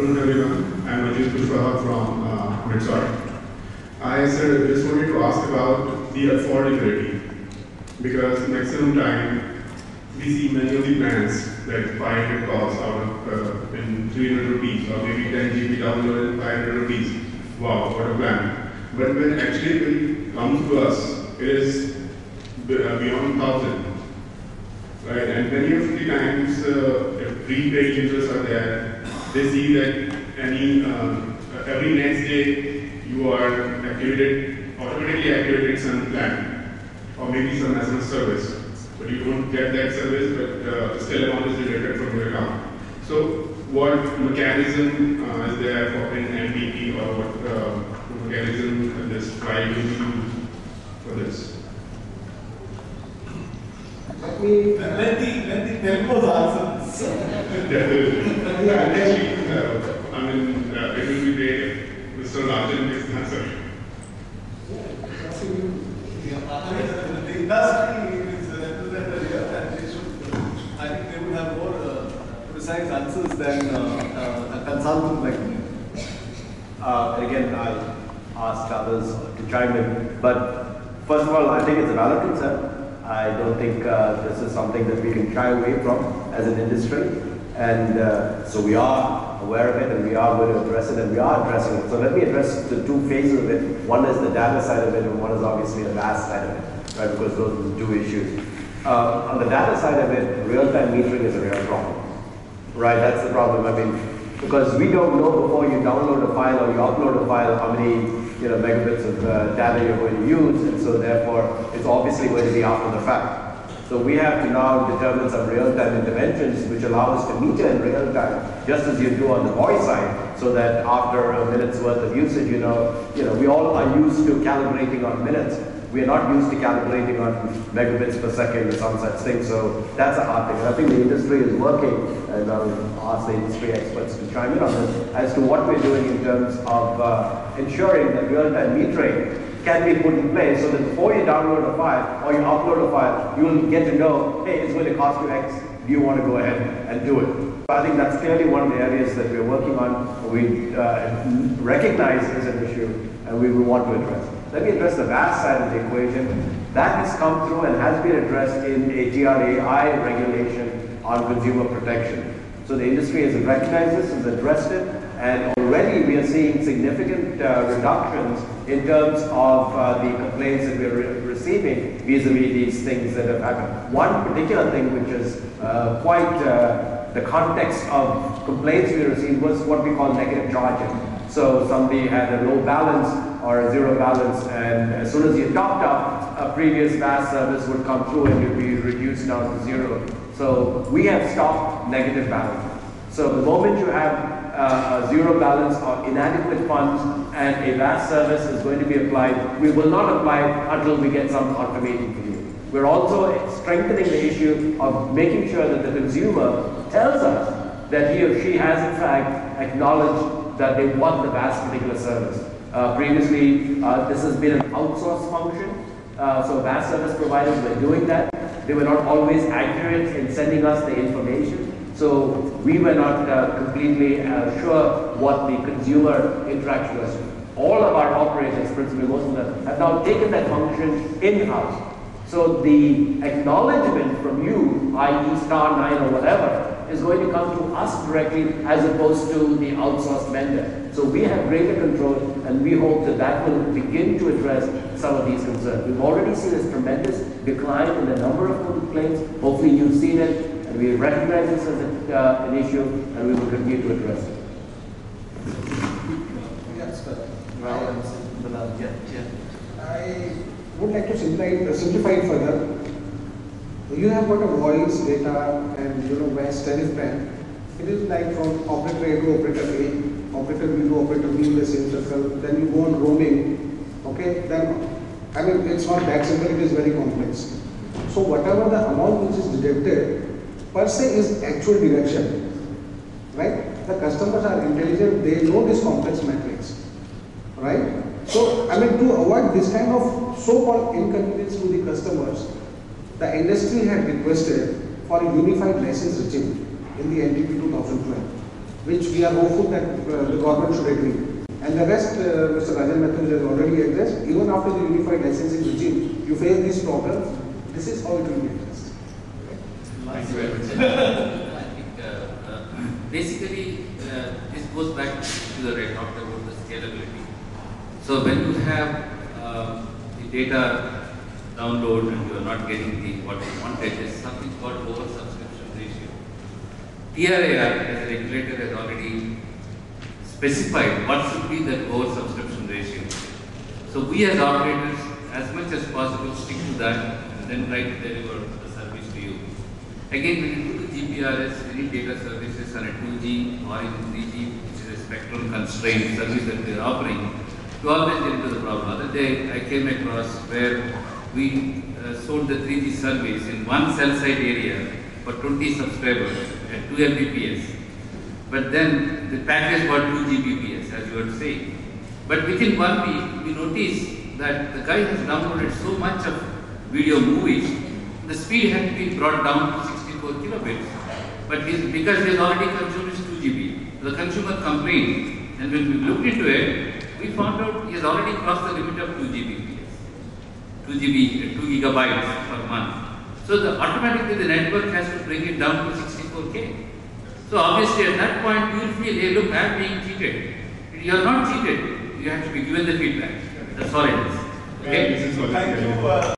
afternoon, everyone. I'm Ajit from MITSOT. I just wanted to ask about the affordability, because maximum time we see many of the plans like 500 calls out of in 300 rupees, or maybe 10 GB download in 500 rupees. Wow, what a plan! But when actually it comes to us, it is beyond 1,000. Right, and many of the times, if prepaid users are there, they see that every next day you are automatically activated some plan, or maybe some SMS service, but you don't get that service, but still amount is deducted from your account. So, what mechanism is there for an MDP, or what mechanism this try to use for this? Let the telcos answer. Actually, it will be great if Mr. Rajan takes the answer. The industry is represented here, and I think they would have more precise answers than a consultant like me. Again, I asked others to chime in, but first of all, I think it's a valid concern. I don't think this is something that we can shy away from as an industry, and so we are aware of it, and we are going to address it, and we are addressing it. So let me address the two phases of it. One is the data side of it, and one is obviously the VAS side of it, right? Because those are the two issues. On the data side of it, real-time metering is a real problem, right? That's the problem. I mean, because we don't know before you download a file or you upload a file how many megabits of data you're going to use, and so therefore it's obviously going to be after the fact. So we have to now determine some real-time interventions which allow us to meter in real time, just as you do on the voice side, so that after a minute's worth of usage, we all are used to calibrating on minutes. We are not used to calibrating on megabits per second or some such thing, so that's a hard thing. And I think the industry is working, and I'll ask the industry experts to chime in on this, as to what we're doing in terms of ensuring that real-time metering can be put in place, so that before you download a file or you upload a file, you will get to know, hey, it's going to cost you X, do you want to go ahead and do it? So I think that's clearly one of the areas that we're working on, we recognize as an issue, and we will want to address. Let me address the VAS side of the equation. That has come through and has been addressed in a GRAI regulation on consumer protection. So the industry has recognized this, has addressed it, and already we are seeing significant reductions in terms of the complaints that we're receiving vis-a-vis these things that have happened. One particular thing which is quite the context of complaints we received was what we call negative charging. So somebody had a low balance or a zero balance, and as soon as you topped up, a previous VAS service would come through and you'd be reduced down to zero. So we have stopped negative balance. So the moment you have a zero balance or inadequate funds and a VAS service is going to be applied, we will not apply until we get some confirmation from you. We're also strengthening the issue of making sure that the consumer tells us that he or she has in fact acknowledged that they want the VAS particular service. Previously, this has been an outsourced function, so VAS service providers were doing that. They were not always accurate in sending us the information, so we were not completely sure what the consumer interaction was. All of our operators, principally most of them, have now taken that function in-house. So the acknowledgement from you, i.e. *9 or whatever, is going to come to us directly as opposed to the outsourced vendor. So we have greater control, and we hope that that will begin to address some of these concerns. We've already seen a tremendous decline in the number of complaints. Hopefully you've seen it, and we recognize this as an issue, and we will continue to address it. Yes, sir. I would like to simplify it further. You have got a voice, data, and VAS tariff plan. It is like from operator A to operator A, operator B to operator B in the same circle. Then you go on roaming. Okay, then it's not that simple. It is very complex. So whatever the amount which is deducted per se is actual deduction, right? The customers are intelligent. They know this complex matrix, right? So to avoid this kind of so-called inconvenience to the customers, the industry had requested for a unified license regime in the NTP 2012. which we are hopeful that the government should agree. And the rest, Mr. Rajan Mathews has already addressed. Even after the unified licensing regime, you face these problems. This is how it will be addressed. Thank you very much. I think basically this goes back to the I talked about the scalability. So when you have the data download and you are not getting the what you wanted, there is something called oversubscription ratio. TRAI as a regulator has already specified what should be the oversubscription ratio. So we as operators, as much as possible, stick to that and then try to deliver the service to you. Again, when you do the GPRS, any data services on a 2G or even 3G, which is a spectrum constrained service that we are offering, you always get into the problem. Other day, I came across where we sold the 3G service in one cell site area for 20 subscribers at 2 Mbps. But then the package got 2 Gbps, as you were saying. But within 1 week, we noticed that the guy has downloaded so much of video movies, the speed had to be brought down to 64 kilobits. But because he has already consumed his 2 GB, the consumer complained. And when we looked into it, we found out he has already crossed the limit of 2 Gbps, 2 gigabytes per month. So automatically the network has to bring it down to 64K. So obviously at that point you will feel, hey look, I am being cheated. You are not cheated. You have to be given the feedback. That's all it is. Okay? This is what Thank you.